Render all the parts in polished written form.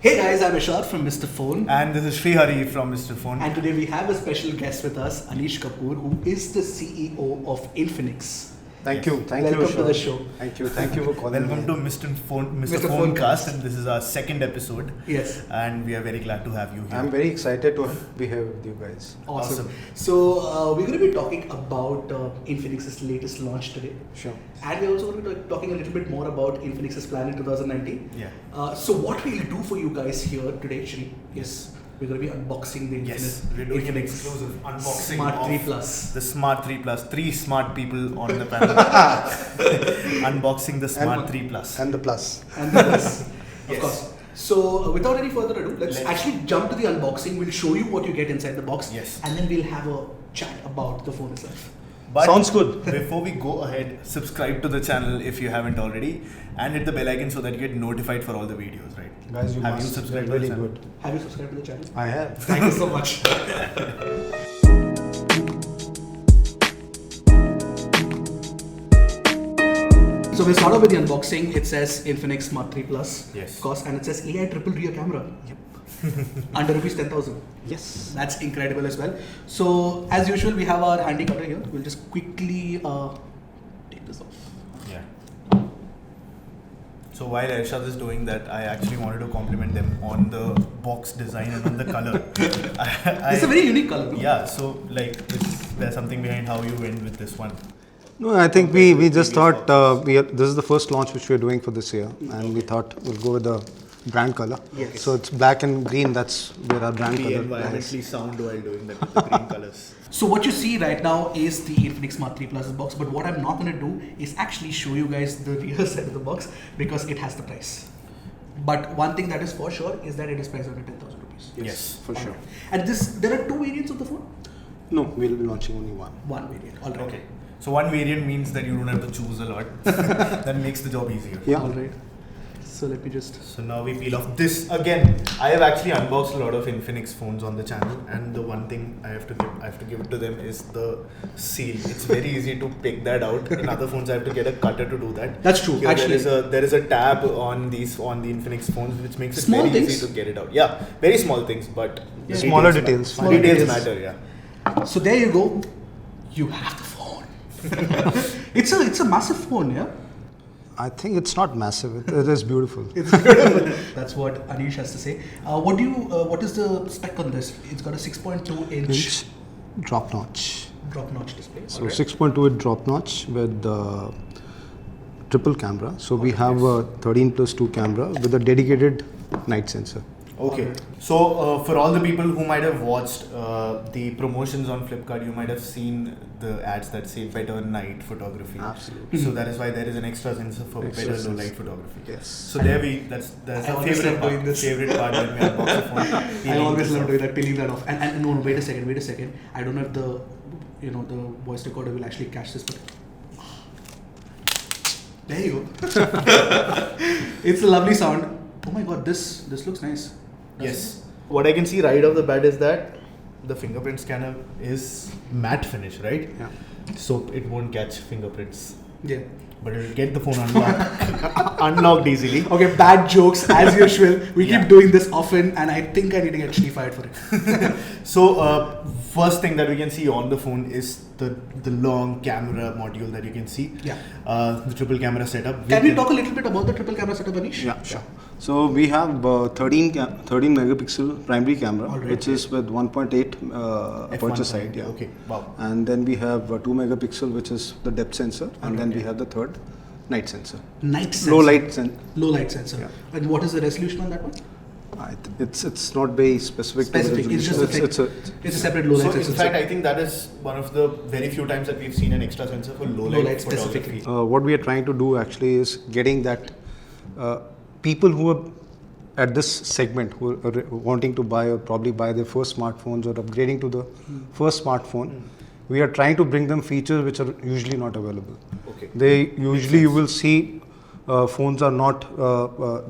Hey guys, I'm Ershad from Mr. Phone. And this is Sreehari from Mr. Phone. And today we have a special guest with us, Anish Kapoor, who is the CEO of Infinix. Thank you. Welcome to the show. Thank you for calling Welcome to Mr. Phonecast, and this is our second episode. Yes. And we are very glad to have you here. I'm very excited to be here with you guys. Awesome. So we're going to be talking about Infinix's latest launch today. Sure. And we're also going to be talking a little bit more about Infinix's plan in 2019. Yeah. So what we'll do for you guys here today, Shri, is we're going to be unboxing the we're doing an exclusive unboxing Smart of 3 Plus. the Smart 3 Plus. 3 smart people on the panel. Unboxing the Smart 3 Plus. And the plus. And the Plus. Of Yes. course. So without any further ado, let's actually jump to the unboxing. We'll show you what you get inside the box. Yes. And then we'll have a chat about the phone itself. But Sounds good. Before we go ahead, subscribe to the channel if you haven't already, and hit the bell icon so that you get notified for all the videos, right? Guys, you have must. you subscribed to Really the channel? good. Have you subscribed to the channel? I have. Thank you so much. So we'll start off with the unboxing. It says Infinix Smart 3 Plus. Yes. Of course, and it says AI triple rear camera. Yep. Under rupees 10,000. Yes. That's incredible as well. So as usual, we have our handy cutter here. We'll just quickly take this off. Yeah. So while Ershad is doing that, I actually wanted to compliment them on the box design and on the color. It's a very unique color. No? Yeah. So there's something behind how you went with this one. No, I think we just thought this is the first launch which we're doing for this year, and we thought we'll go with the brand color. Yes. So it's black and green. That's where our brand Be color environmentally sound while doing that with the green colors. So what you see right now is the Infinix Smart 3 Plus box, but what I'm not going to do is actually show you guys the rear side of the box because it has the price. But one thing that is for sure is that it is priced under 10,000 rupees. Yes, for sure. And there are two variants of the phone? No, we'll be launching only one. One variant, all right. Okay. So one variant means that you don't have to choose a lot. That makes the job easier. Yeah. All right. So let me just... So now we peel off this again. I have actually unboxed a lot of Infinix phones on the channel, and the one thing I have to give it to them is the seal. It's very easy to pick that out. In other phones, I have to get a cutter to do that. That's true. Here Actually, there is a tab on the Infinix phones, which makes it Small very things. easy to get it out. Yeah, very small things, but Yeah. Smaller details. Smaller Details details. matter. Yeah. So there you go. You have the phone. It's a massive phone, yeah? I think it's not massive. It is beautiful. It's beautiful. That's what Anish has to say. What is the spec on this? It's got a 6.2 inch Drop notch. drop notch display. So Alright. 6.2 with drop notch with triple camera. So we have a 13+2 camera with a dedicated night sensor. Okay. So for all the people who might have watched the promotions on Flipkart, you might have seen the ads that say better night photography. Absolutely. So that is why there is an extra sensor for Extra better low sensor. light photography. Yes. So that's I our always love doing this. favorite part when we unbox a phone. I peeling always this love off. doing that, peeling that off. And no, wait a second. I don't know if the voice recorder will actually catch this, but there you go. It's a lovely sound. Oh my god, this looks nice. Yes. What I can see right off the bat is that the fingerprint scanner is matte finish, right? Yeah. So it won't catch fingerprints. Yeah. But it will get the phone unlocked easily. Okay, bad jokes as usual. We Yeah. keep doing this often, and I think I need to get actually fired for it. So first thing that we can see on the phone is the long camera module that you can see. Yeah. The triple camera setup. Can we talk a little bit about the triple camera setup, Anish? Yeah, sure. So we have 13 megapixel primary camera, Alright. which is with 1.8 aperture side. Yeah. Okay. Wow. And then we have 2 megapixel, which is the depth sensor, and then we have the third night sensor. Night sensor. Low light sensor. Low light sensor. Yeah. And what is the resolution on that one? It's not very specific. to the Specific. It's just resolution. a thing. It's a separate low light So sensor. in fact, I think that is one of the very few times that we've seen an extra sensor for low light light photography. specifically. What we are trying to do actually is getting that people who are at this segment who are wanting to buy or probably buy their first smartphones or upgrading to the first smartphone, we are trying to bring them features which are usually not available. Okay. They usually you will see phones are not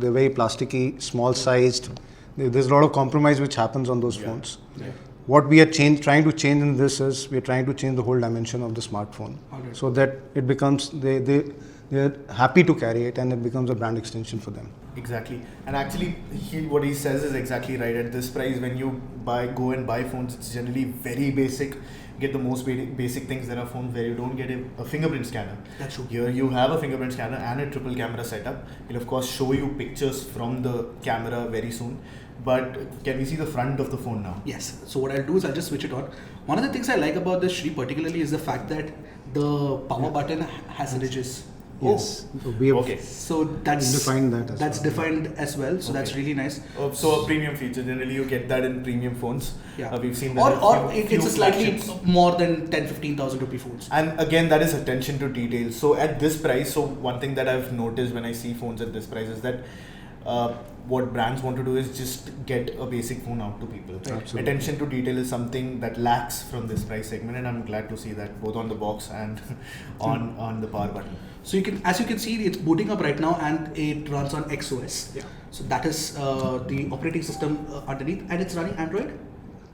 they're very plasticky, small sized. There's a lot of compromise which happens on those phones. Yeah. What we are trying to change in this is we are trying to change the whole dimension of the smartphone, Alright. so that it becomes they are happy to carry it and it becomes a brand extension for them. Exactly, and actually, what he says is exactly right. At this price, when you go and buy phones, it's generally very basic. Get the most basic things. There are phones where you don't get a fingerprint scanner. That's true. Here you have a fingerprint scanner and a triple camera setup. He'll of course show you pictures from the camera very soon. But can we see the front of the phone now? Yes. So what I'll do is I'll just switch it on. One of the things I like about this Shree particularly is the fact that the power button has ridges. Yes. We have Okay. So that's defined that as that's well. defined as well. So that's Okay. really nice. So a premium feature. Generally, you get that in premium phones. Yeah. We've seen that. Or in few it's a slightly flagships. more than 10-15,000 rupee phones. And again, that is attention to detail. So at this price, so one thing that I've noticed when I see phones at this price is that what brands want to do is just get a basic phone out to people. Absolutely. Attention to detail is something that lacks from this price segment, and I'm glad to see that both on the box and on the power button. So as you can see, it's booting up right now and it runs on XOS. Yeah. So that is the operating system underneath, and it's running Android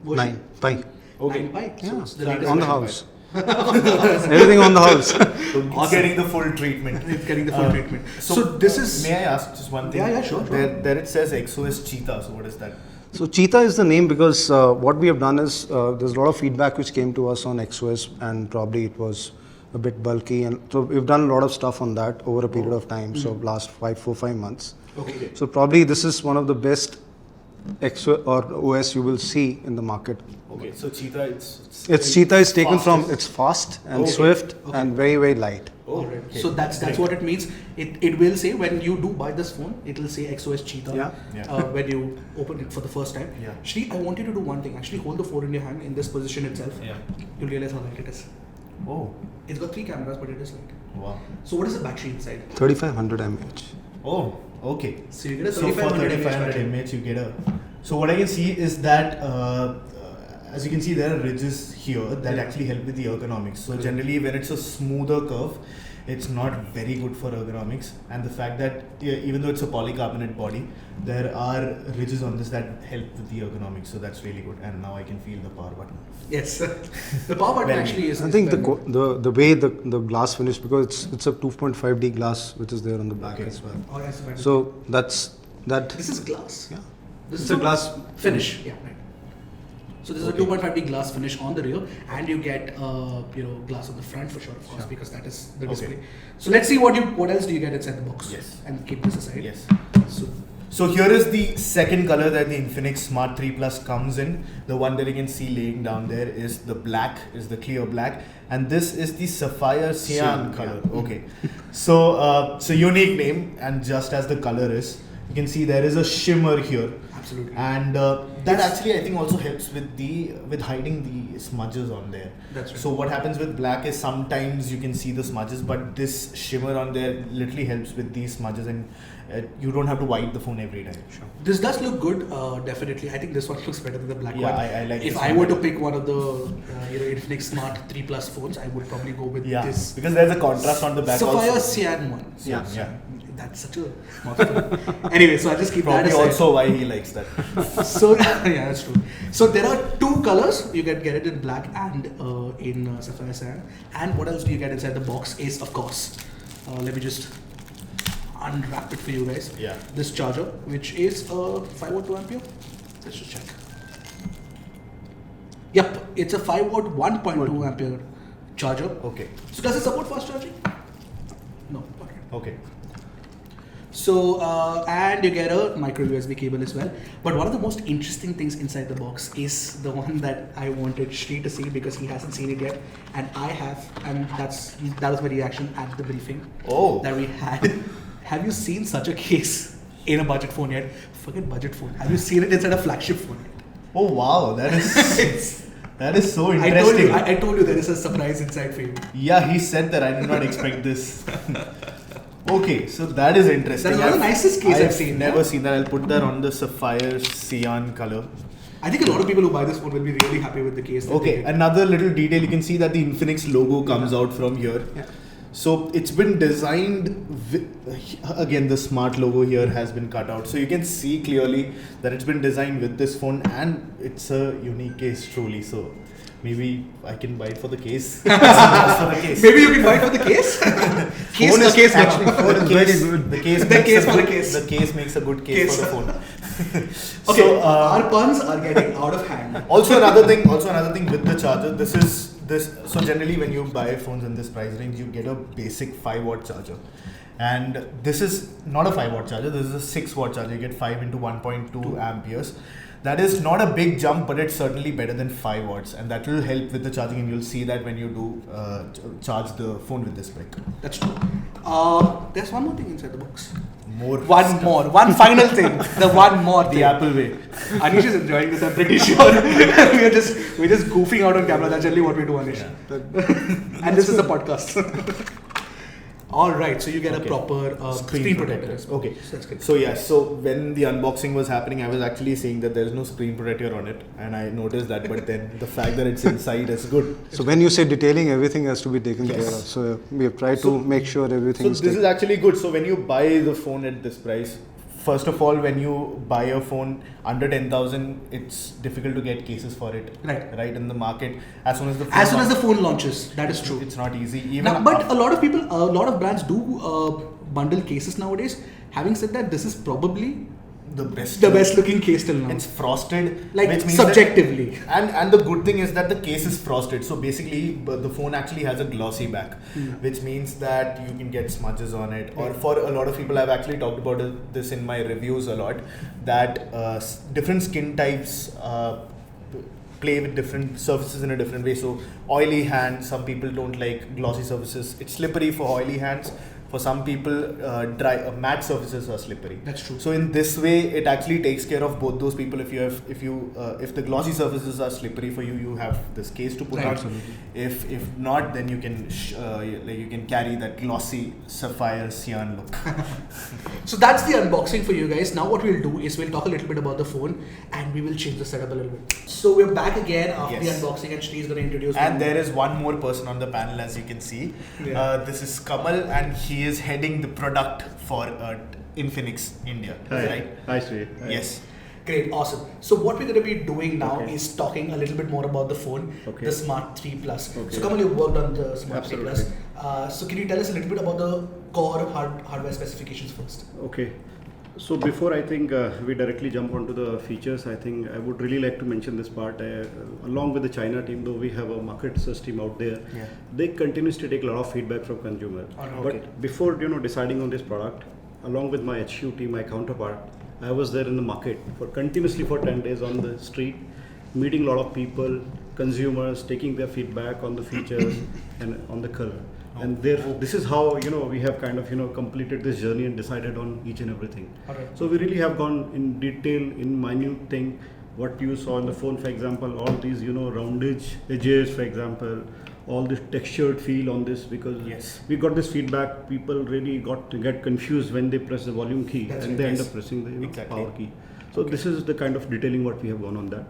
version 9 Pi. Okay. 9 Pi. So Yeah. it's the So latest On the version. house. Everything on the house. So it's Awesome. getting the full treatment. It's getting the full treatment. So, So this is May I ask just one thing? Yeah, sure. There it says XOS Cheetah. So what is that? So Cheetah is the name because what we have done is there's a lot of feedback which came to us on XOS, and probably it was a bit bulky, and so we've done a lot of stuff on that over a period of time. So last 4-5 months. okay. So probably this is one of the best XOS or OS you will see in the market. Okay, so Cheetah, It's Cheetah is taken from, fastest. it's fast and Okay. swift Okay. and very, very light. Oh, Alright. okay. So that's Great. what it means. It will say when you do buy this phone, it will say XOS Cheetah. Yeah. When you open it for the first time. Yeah. Shri, I want you to do one thing. Actually, hold the phone in your hand in this position itself. Yeah. You'll realize how light it is. Oh, It's got 3 cameras, but it is light. wow. So what is the battery inside? 3500 mAh. Oh, okay. So you get a So for 3500 battery. mAh, you get a. So what I can see is that, as you can see, there are ridges here that actually help with the ergonomics. So generally, when it's a smoother curve, it's not very good for ergonomics. And the fact that even though it's a polycarbonate body, there are ridges on this that help with the ergonomics. So that's really good. And now I can feel the power button. Yes. The power button Very actually is. I think is very- the way the glass finish, because it's a 2.5D glass which is there on the back Okay. as well. Oh, yes, better. So that. This is glass. Yeah. This It's is a glass finish. Yeah, right. So this is Okay. a 2.5D glass finish on the rear, and you get glass on the front for sure, of course, Sure. because that is the Okay. display. So let's see what else do you get inside the box. Yes. And keep this aside. Yes. So So here is the second color that the Infinix Smart 3 Plus comes in. The one that you can see laying down there is the black, is the clear black, and this is the sapphire cyan color. Yeah. Okay, so unique name, and just as the color is, you can see there is a shimmer here, absolutely. and that actually I think also helps with hiding the smudges on there. That's right. So what happens with black is sometimes you can see the smudges, but this shimmer on there literally helps with these smudges, and you don't have to wipe the phone every time. Sure. This does look good, definitely. I think this one looks better than the black Yeah, one. I like If this I one were to better. pick one of the Infinix Smart 3 Plus phones, I would probably go with Yeah, this because there's a contrast on the back sapphire also. cyan one. Yeah, yeah. That's such a mouthful. Anyway, so I'll just keep Probably that aside. also why he likes that. So yeah, that's true. So there are 2 colors. You can get it in black and in sapphire cyan. And what else do you get inside the box is, of course, let me just unwrap it for you guys. Yeah. This charger, which is 5 watt 2 ampere. Let's just check. Yep, it's a 5 watt 1.2 ampere charger. Okay. So does it support fast charging? No. Okay. Okay. So, and you get a micro USB cable as well. But one of the most interesting things inside the box is the one that I wanted Shree to see because he hasn't seen it yet, and I have, and that was my reaction at the briefing Oh. that we had. Have you seen such a case in a budget phone yet? Forget budget phone. Have you seen it inside a flagship phone yet? Oh wow, that is that is so I interesting. told you there is a surprise inside for you. Yeah, he said that. I did not expect this. Okay, so that is interesting. That's one of the nicest case I've seen, Never yeah? seen that. I'll put that on the sapphire cyan color. I think a lot of people who buy this phone will be really happy with the case. That they Okay, get. another little detail. You can see that the Infinix logo comes out from here. Yeah. So it's been designed again, the smart logo here has been cut out, so you can see clearly that it's been designed with this phone, and it's a unique case truly. So Maybe I can buy it for the case. Just for the case. Maybe you can buy it for the case. Phone is case actually for the case. The case. The makes case a for the good- case. The case makes a good case for the phone. Okay, So, our puns are getting out of hand. Also another thing with the charger. So generally when you buy phones in this price range, you get a basic 5-watt charger. And this is not a 5-watt charger. This is a 6-watt charger. You get 5 into 1.2 amperes. That is not a big jump, but it's certainly better than 5 watts, and that will help with the charging. And you'll see that when you do charge the phone with this spec. That's true. There's one more thing inside the box. One final thing. The one more thing. The Apple way. Anish is enjoying this, I'm pretty sure. we're just goofing out on camera. That's generally what we do, Anish. Yeah. And this is the podcast. All right, so you get a proper screen protector. Okay, So that's good. So when the unboxing was happening, I was actually saying that there's no screen protector on it, and I noticed that. But then the fact that it's inside is good. So when you say detailing, everything has to be taken Yes. care of. So we have tried to make sure everything So is this taken. is actually good. So when you buy the phone at this price, first of all, when you buy a phone under 10,000, it's difficult to get cases for it. Right. In the market, as soon as the phone launches, that is true. It's not easy. Even Now, but a lot of brands do bundle cases nowadays. Having said that, this is probably the best looking case till now. It's frosted, Like which means subjectively. and the good thing is that the case is frosted. So basically, the phone actually has a glossy back, which means that you can get smudges on it. Or for a lot of people, I've actually talked about this in my reviews a lot, that different skin types play with different surfaces in a different way. So oily hands, some people don't like glossy surfaces. It's slippery for oily hands. For some people, matte surfaces are slippery. That's true. So in this way, it actually takes care of both those people. If the glossy surfaces are slippery for you, you have this case to put on. Absolutely. If not, then you can you can carry that glossy sapphire cyan look. So that's the unboxing for you guys. Now what we'll do is we'll talk a little bit about the phone and we will change the setup a little bit. So we're back again after Yes. the unboxing and Sri is going to introduce And there is one more person on the panel, as you can see. Yeah. This is Kamal, and he is heading the product for Infinix India. Right? Hi, Sri. Hi. Yes. Great, awesome. So what we're going to be doing now Okay. is talking a little bit more about the phone, Okay. the Smart 3 Plus. Okay. So Kamal, you worked on the Smart 3 Absolutely. Plus. So can you tell us a little bit about the core hardware specifications first? Okay. So before I think we directly jump onto the features, I think I would really like to mention this part. Along with the China team, though we have a market research team out there, they continuously take a lot of feedback from consumer. But before deciding on this product, along with my HQ team, my counterpart, I was there in the market continuously for 10 days on the street, meeting a lot of people, consumers, taking their feedback on the features and on the color. And this is how we have kind of completed this journey and decided on each and everything. Alright. So we really have gone in detail, in minute thing, what you saw in the phone, for example, all these roundage edges, for example, all this textured feel on this, because we got this feedback. People really get confused when they press the volume key and they end up pressing the power key. So this is the kind of detailing what we have gone on that.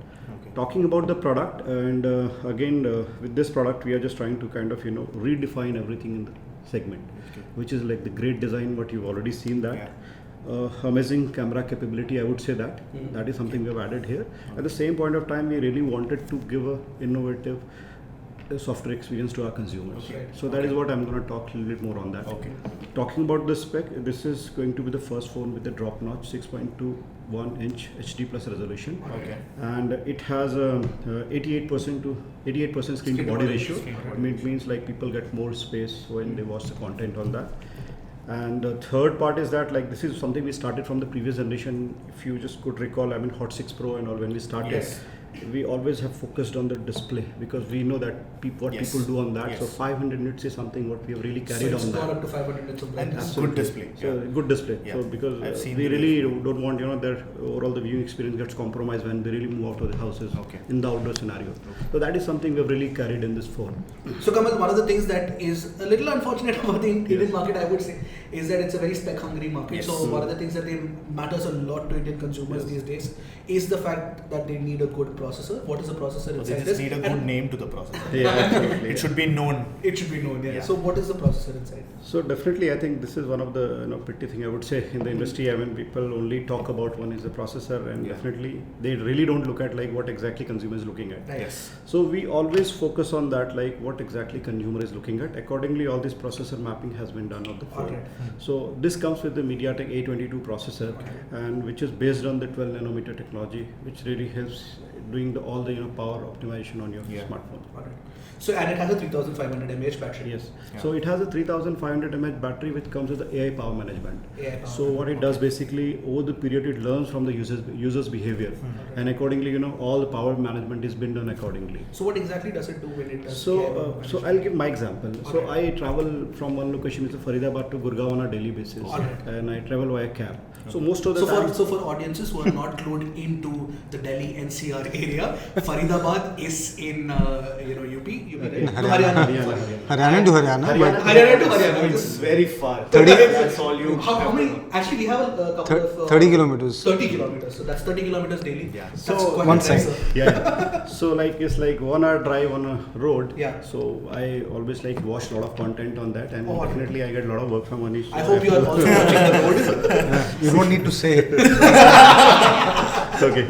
Talking about the product, and again with this product we are just trying to kind of redefine everything in the segment, which is like the great design what you've already seen that. Amazing camera capability, I would say that that is something we have added here. At the same point of time, we really wanted to give a innovative software experience to our consumers. So that is what I'm going to talk a little bit more on that. Talking about the spec, this is going to be the first phone with the drop notch 6.21 inch HD plus resolution, and it has a 88% screen to body ratio. It means like people get more space when they watch the content on that. And the third part is that this is something we started from the previous generation. If you just could recall, Hot 6 Pro and all, when we started, we always have focused on the display, because we know that people do on that. So 500 nits is something what we have really carried on that. Up to 500 nits of And brightness. good display. So good display. So because we really don't want that overall the viewing experience gets compromised when they really move out of the houses in the outdoor scenario. So that is something we have really carried in this phone. So Kamal, one of the things that is a little unfortunate about the Indian market, I would say, is that it's a very spec hungry market. So one of the things that matters a lot to Indian consumers these days is the fact that they need a good product. processor. What is the processor So inside they this? just need a good name to the processor. Yeah, absolutely. It should be known. It should be known. Yeah. Yeah. So what is the processor inside? So definitely, I think this is one of the pretty thing I would say in the industry. I mean, people only talk about one is the processor, and Yeah. definitely they really don't look at like what exactly consumer is looking at. Right. Yes. So we always focus on that, like what exactly consumer is looking at. Accordingly, all this processor mapping has been done on the phone. Alright. So this comes with the MediaTek A22 processor, and which is based on the 12 nanometer technology, which really helps doing all the power optimization on your Yeah. smartphone. Alright. So and it has a 3500 mAh battery. Yes. Yeah. So it has a 3500 mAh battery, which comes with the AI power management. AI power So what it does basically, over the period, it learns from the user's behavior, and accordingly, all the power management is been done accordingly. So what exactly does it do when it does? So, AI power so management? I'll give my example. So Alright. I travel from one location, it's Faridabad to Gurgaon on a daily basis, Alright. and I travel via cab. So most of the So time, for audiences who are not clued into the Delhi NCR area, Faridabad is in UP, right? No, Haryana. Haryana to Haryana, but Haryana to Haryana. It's very far. 30 That's all you. How many? Actually, we have a couple of 30 kilometers. 30 kilometers. So that's 30 kilometers daily. Yeah. That's So quite one impressive. side. yeah. So like it's like 1 hour drive on a road. Yeah. So I always like watch a lot of content on that, and Oh, alright. definitely I get a lot of work from Anish. I hope you are also watching the road. You don't need to say it. Okay.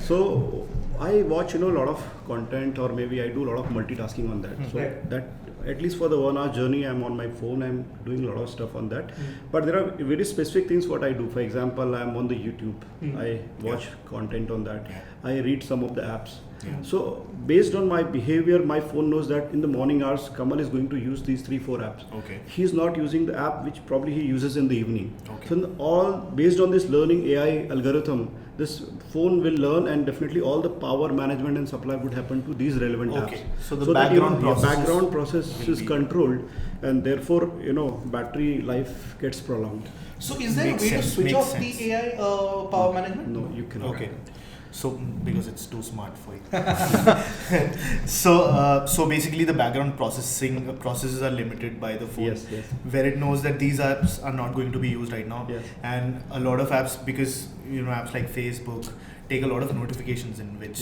So I watch a lot of content, or maybe I do a lot of multitasking on that. So Right. that at least for the 1 hour journey, I'm on my phone. I'm doing a lot of stuff on that. But there are very specific things what I do. For example, I'm on the YouTube. I watch content on that. Yeah. I read some of the apps. Yeah. So based on my behavior, my phone knows that in the morning hours, Kamal is going to use these 3-4 apps. Okay. He's not using the app which probably he uses in the evening. Okay. So all based on this learning AI algorithm, this phone will learn, and definitely all the power management and supply would happen to these relevant Okay. apps. So the that, background your processes background process will is be- controlled, and therefore battery life gets prolonged. So is there Makes a way to sense, switch makes off sense. the AI power management? No, you cannot. Okay. So because it's too smart for you. So basically the background processes are limited by the phone, Yes, yes. where it knows that these apps are not going to be used right now, Yes. and a lot of apps, because apps like Facebook take a lot of notifications in which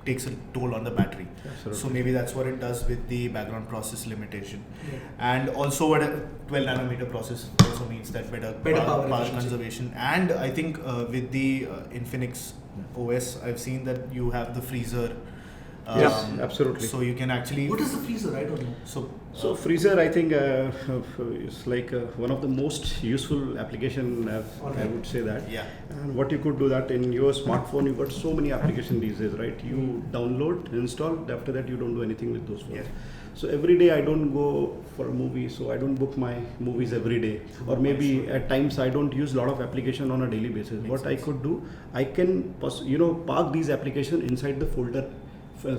takes a toll on the battery. Absolutely. So maybe that's what it does with the background process limitation. Yeah. And also what a 12 nanometer process also means that better power power efficiency. conservation. And I think with the Infinix OS, I've seen that you have the freezer. Yes, absolutely. So you can actually. What is the freezer? I don't know. So freezer, I think, is like one of the most useful application. I Alright. would say that. yeah. And what you could do that in your smartphone, you got so many applications these days, right? You download, install. After that, you don't do anything with those phones. Yeah. So every day I don't go for a movie, so I don't book my movies every day. Or maybe at times I don't use a lot of application on a daily basis. Makes What I sense. could do, I can park these applications inside the folder,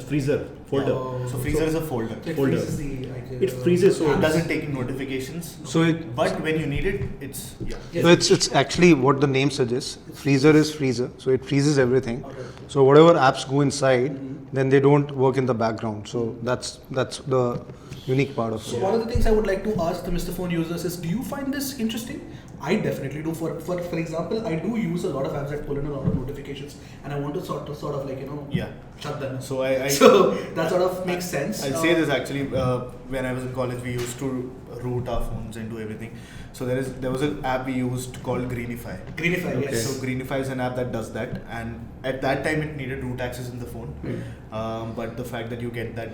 freezer folder. Oh. So freezer is a folder. It Folder. freezes the It freezes, so It doesn't take in notifications. So it But when you need it, it's yeah. Yes. So it's actually what the name suggests. Freezer is freezer, so it freezes everything. Okay. So whatever apps go inside, then they don't work in the background. So that's the unique part of So it. one of the things I would like to ask the Mr. Phone users is, do you find this interesting? I definitely do. For example, I do use a lot of apps that pull in a lot of notifications, and I want to sort of like Yeah. shut them. So I So that sort of makes sense. I'll say this actually. When I was in college, we used to root our phones and do everything. So there was an app we used called Greenify. Greenify, Okay. yes. So Greenify is an app that does that, and at that time it needed root access in the phone. But the fact that you get that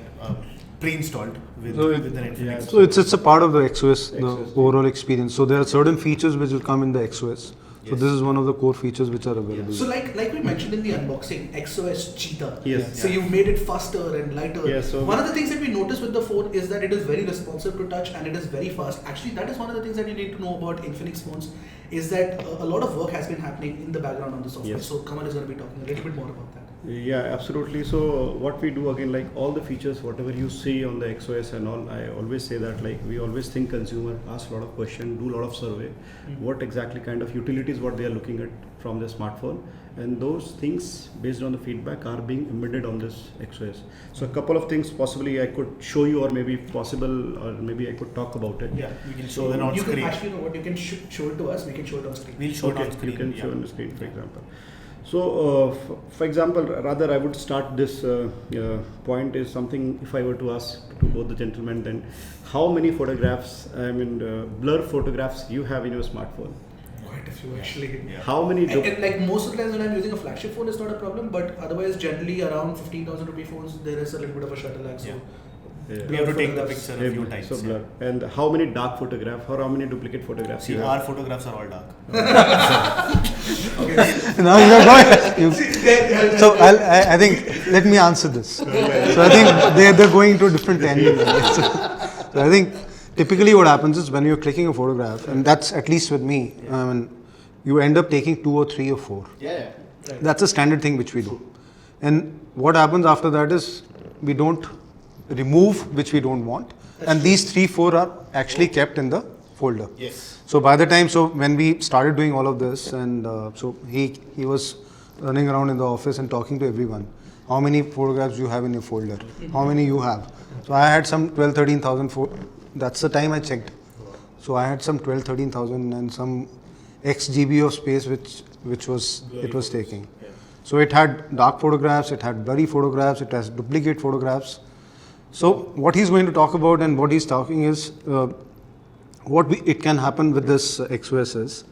pre-installed with So with an Infinix. yeah. So it's a part of the XOS, the XOS. overall experience. So there are certain features which will come in the XOS. So Yes. this is one of the core features which are available. So like we mentioned in the unboxing, XOS Cheetah. Yes. So you've made it faster and lighter. Yeah, so- one of the things that we notice with the phone is that it is very responsive to touch and it is very fast. Actually, that is one of the things that you need to know about Infinix phones, is that a lot of work has been happening in the background on the software. Yes. So Kamal is going to be talking a little bit more about that. Yeah, absolutely. So what we do again, like all the features, whatever you see on the XOS and all, I always say that like we always think consumer, ask a lot of questions, do a lot of survey, what exactly kind of utilities what they are looking at from their smartphone, and those things based on the feedback are being embedded on this XOS. So a couple of things possibly I could show you, or maybe possible, or maybe I could talk about it. Yeah, we can show that on You can screen. actually know what you can show it to us. We can show it on screen. We'll show it Okay, on screen. you can yeah. show on the screen, for example. So, for example, rather I would start this point is something, if I were to ask to both the gentlemen, then how many photographs, blur photographs you have in your smartphone? Quite a few actually. Yeah. How many? And like most of the times when I'm using a flagship phone, it's not a problem. But otherwise, generally around 15,000 rupee phones, there is a little bit of a shutter lag. So We have to take the photographs. picture a few times. So blur. And how many dark photographs or how many duplicate photographs? See, you our have? photographs are all dark. Now you are going. So I think let me answer this. So I think they're going to a different tangent. So I think typically what happens is when you're clicking a photograph, and that's at least with me, you end up taking 2 or 3 or 4. Yeah. That's a standard thing which we do. And what happens after that is we don't remove which we don't want, and these 3-4 are actually kept in the folder. Yes. So by the time, when we started doing all of this, and so he was running around in the office and talking to everyone, how many photographs you have in your folder, how many you have. So I had some 12,000-13,000. That's the time I checked. So I had some 12,000-13,000 and some X GB of space which was taking. So it had dark photographs, it had blurry photographs, it has duplicate photographs. So what he's going to talk about and what he's talking is it can happen with this XOS is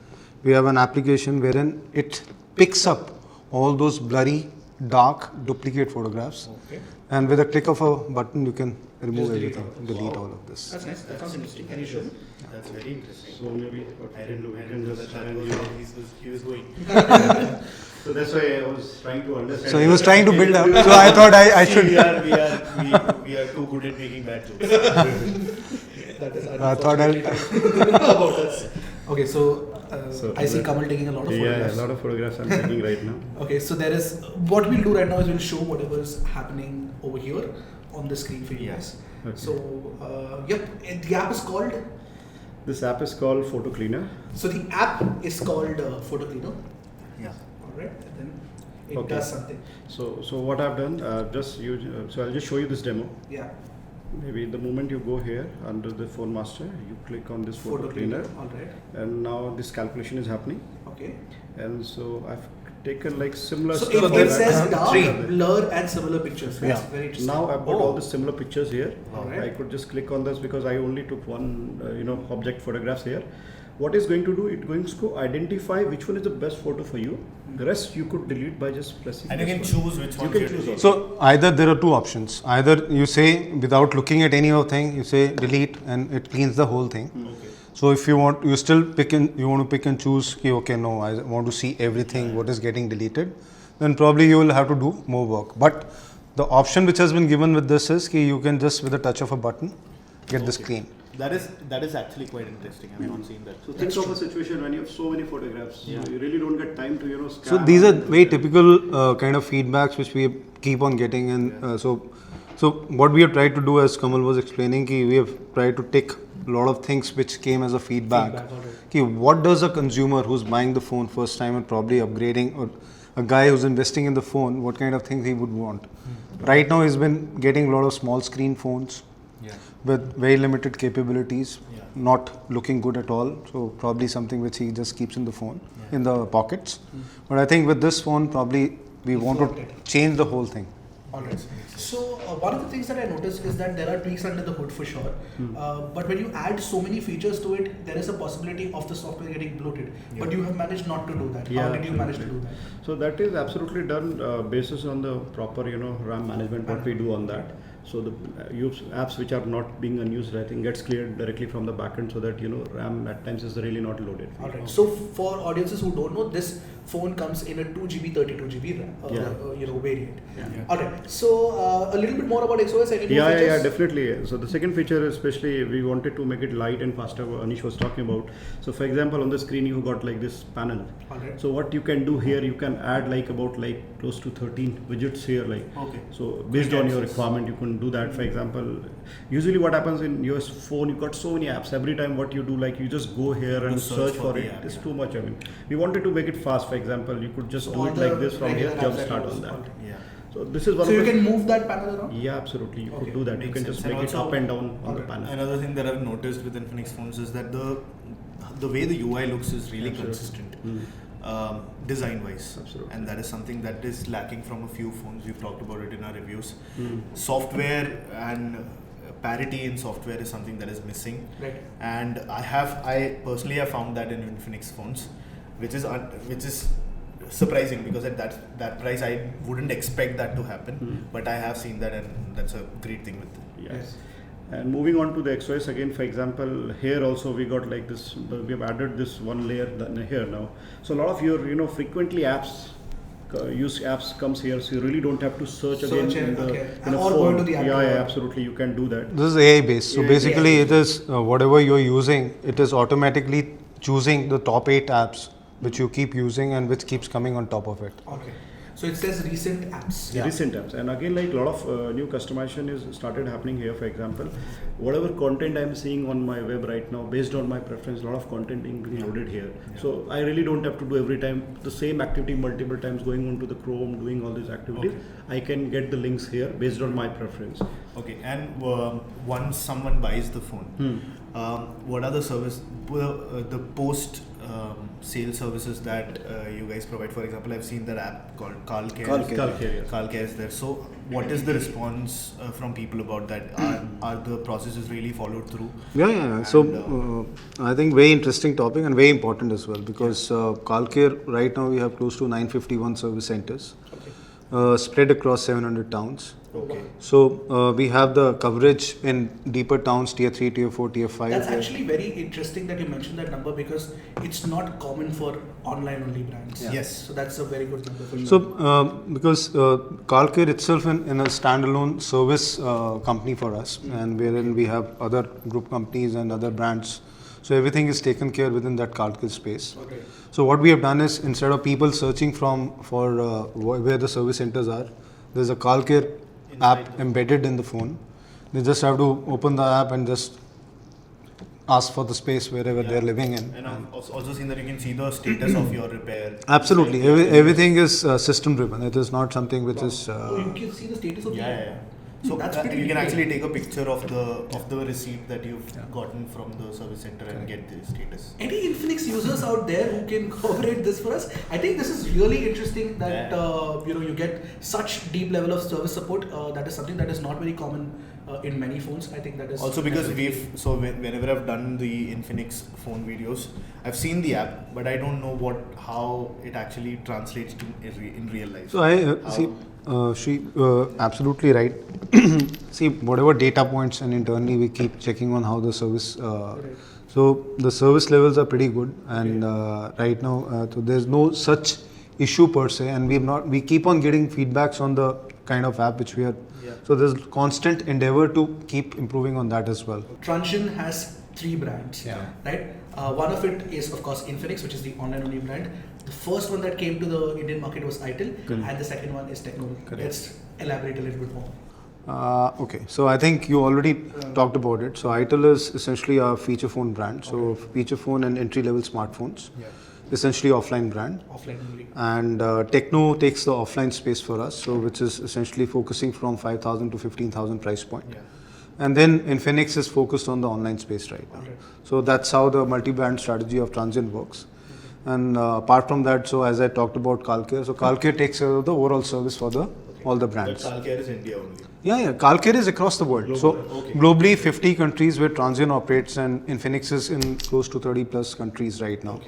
we have an application wherein it picks up all those blurry, dark, duplicate photographs, and with a click of a button you can remove everything, delete all of this. That's nice. That sounds interesting. Can you show me? That's very interesting. So maybe what I I didn't can do, know. I I can didn't know just that challenge you. he was going. So that's why I was trying to understand. So he was trying to build up. So I thought I should. We are too good at making bad jokes. That is I thought I'll. about us. Okay, so So I see Kamal taking a lot of Yeah, photographs. a lot of photographs I'm taking right now. Okay, so there is what we'll do right now is we'll show whatever is happening over here on the screen for you guys. Okay. So, the app is called. This app is called Photo Cleaner. So the app is called Photo Cleaner. Yeah. All right, and then it Okay. does something. So what I've done, so I'll just show you this demo. Yeah, Maybe the moment you go here under the Phone Master, you click on this Photo Cleaner, All right. and now this calculation is happening. Okay. And so I've taken like similar So stuff. it says dark, Three. blur, and similar pictures. That's Yeah. very interesting. Now I've got all the similar pictures here. Alright. I could just click on this because I only took one, object photographs here. What it's going to do, it's going to identify which one is the best photo for you. The rest you could delete by just pressing. And you this can one. choose which You one can you choose delete. So either there are 2 options. Either you say without looking at any of the thing, you say delete and it cleans the whole thing. Okay. So if you want, you still you want to pick and choose. Okay, no, I want to see everything what is getting deleted. Then probably you will have to do more work. But the option which has been given with this is you can just with a touch of a button get this clean. That is actually quite interesting. I've not seen that. So think of a situation when you have so many photographs, Yeah. you really don't get time to So scan. these are very typical kind of feedbacks which we keep on getting, and so what we have tried to do, as Kamal was explaining, we have tried to take a lot of things which came as a feedback. What does a consumer who's buying the phone first time and probably upgrading, or a guy who's investing in the phone, what kind of things he would want? Right now, he's been getting a lot of small screen phones. Yeah. With very limited capabilities, Yeah. not looking good at all. So probably something which he just keeps in the phone, in the pockets. But I think with this phone, probably we want to change the whole thing. Alright. So one of the things that I noticed is that there are tweaks under the hood for sure. But when you add so many features to it, there is a possibility of the software getting bloated. But you have managed not to do that. How did you manage to do that? So that is absolutely done basis on the proper, RAM management, what we do on that. So the apps which are not being unused, I think gets cleared directly from the backend, so that RAM at times is really not loaded. Alright. So for audiences who don't know, this phone comes in a 2 GB, 32 GB RAM, variant. Alright. So a little bit more about XOS. Any more Yeah, features? definitely. So the second feature, especially, we wanted to make it light and faster. Anish was talking about. So for example, on the screen you got like this panel. Alright. So what you can do here, you can add about close to 13 widgets here. Okay. So based on your requirement, you can do that. For example, usually what happens in your phone, you got so many apps. Every time what you do, you just go here and search for it. app, It's yeah. too much. I mean, we wanted to make it fast. For example, you could just So do all it the like this from here, regular jump apps start that on goes- that. alright. Yeah. So this is one So of you the can move that panel around? yeah, absolutely. You Okay. could do that. You Makes can sense. just And make it also- up and down on the Okay. panel. Another thing that I've noticed with Infinix phones is that the way the UI looks is really Absolutely. consistent. design wise. Absolutely. And that is something that is lacking from a few phones. We've talked about it in our reviews. Hmm. Software and parity in software is something that is missing. Right. And I personally have found that in Infinix phones, which is surprising, because at that price I wouldn't expect that to happen, but I have seen that, and that's a great thing with it. Yes. And moving on to the XOS again, for example, here also we got like this, we have added this one layer here now. So a lot of your, frequently use apps comes here, so you really don't have to search again in a or phone. go to the app. Yeah, absolutely, you can do that. This is AI based. So AI basically, based. it is whatever you're using, it is automatically choosing the top 8 apps which you keep using and which keeps coming on top of it. Okay. So it says recent apps. Yeah. Recent apps, and again, like a lot of new customization is started happening here. For example, whatever content I'm seeing on my web right now, based on my preference, a lot of content being loaded here. Yeah. So I really don't have to do every time the same activity multiple times, going onto the Chrome, doing all these activities. Okay. I can get the links here based on my preference. Okay, and once someone buys the phone, what are the the post sale services that you guys provide? For example, I've seen that app called Carl Care. Carl Care is there. So, what is the response from people about that? Are the processes really followed through? Yeah. So I think very interesting topic and very important as well, because Kalkir right now we have close to 951 service centers spread across 700 towns. Okay. So we have the coverage in deeper towns, tier 3, tier 4, tier 5. That's actually very interesting that you mentioned that number, because it's not common for online only brands. Yeah. Yes. So that's a very good number for sure. So, because Kalkir itself in a standalone service company for us, and wherein we have other group companies and other brands. So everything is taken care within that Kalkir space. Okay. So what we have done is, instead of people searching for where the service centers are, there's a Kalkir app embedded in the phone. They just have to open the app and just ask for the space wherever they're living in. And I've also seen that you can see the status of your repair. Absolutely, everything is system driven. It is not something which is. You can see the status of the Yeah. So That's you pretty can detailed. actually take a picture of the receipt that you've gotten from the service center and get the status. Any Infinix users out there who can corroborate this for us? I think this is really interesting that you get such deep level of service support. That is something that is not very common in many phones. I think that is Also because whenever I've done the Infinix phone videos, I've seen the app, but I don't know how it actually translates to in real life. So I see. She absolutely right. See, whatever data points, and internally we keep checking on how the service. So the service levels are pretty good, and right now, so there's no such issue per se, and we keep on getting feedbacks on the kind of app which we are. Yeah. So there's constant endeavor to keep improving on that as well. Transsion has 3 brands, right? One of it is, of course, Infinix, which is the online-only brand. The first one that came to the Indian market was Itel, and the second one is Techno. Let's elaborate a little bit more. Okay, so I think you already talked about it. So Itel is essentially a feature phone brand. So feature phone and entry-level smartphones, essentially offline brand. Offline only. And Techno takes the offline space for us, so which is essentially focusing from 5,000 to 15,000 price point. And then Infinix is focused on the online space right now. So that's how the multi-brand strategy of Transient works. And apart from that, so as I talked about Kalkir, so Kalkir takes care of the overall service for all the brands. But Kalkir is India only. Yeah. Kalkir is across the world. So globally, 50 countries where Transient operates, and Infinix is in close to 30 plus countries right now.